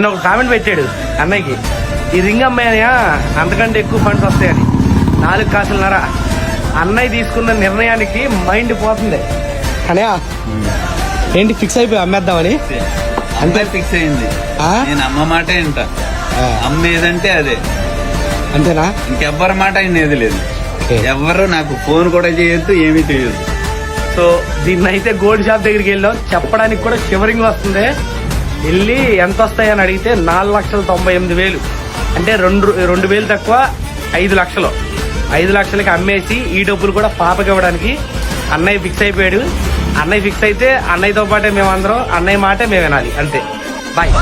ఒక కామెంట్ పెట్టాడు అన్నయ్యకి, ఈ రింగ్ అమ్మాయనయా అంతకంటే ఎక్కువ ఫండ్స్ వస్తాయని. 4 కాసులున్నర. అన్నయ్య తీసుకున్న నిర్ణయానికి మైండ్ పోతుంది. అనయా ఏంటి ఫిక్స్ అయిపోయి అమ్మేద్దామని? అంతే ఫిక్స్ అయింది. నేను అమ్మ మాట ఏంట, అమ్మ ఏదంటే అదే, అంతేనా? ఇంకెవ్వరి మాట అయినది లేదు. ఎవ్వరు నాకు ఫోన్ కూడా చేయొద్దు, ఏమీ తెలియదు. సో దీన్ని అయితే గోల్డ్ షాప్ దగ్గరికి వెళ్ళాం. చెప్పడానికి కూడా షివరింగ్ వస్తుంది. వెళ్ళి ఎంత వస్తాయని అడిగితే 4,98,000. అంటే 2,000 తక్కువ 5 లక్షలు. 5 లక్షలకి అమ్మేసి ఈ డబ్బులు కూడా పాపకి ఇవ్వడానికి అన్నయ్య ఫిక్స్ అయిపోయాడు. అన్నయ్య ఫిక్స్ అయితే అన్నయ్యతో పాటే మేమందరం అన్నయ్య మాటే మేము వినాలి. అంతే. బాయ్.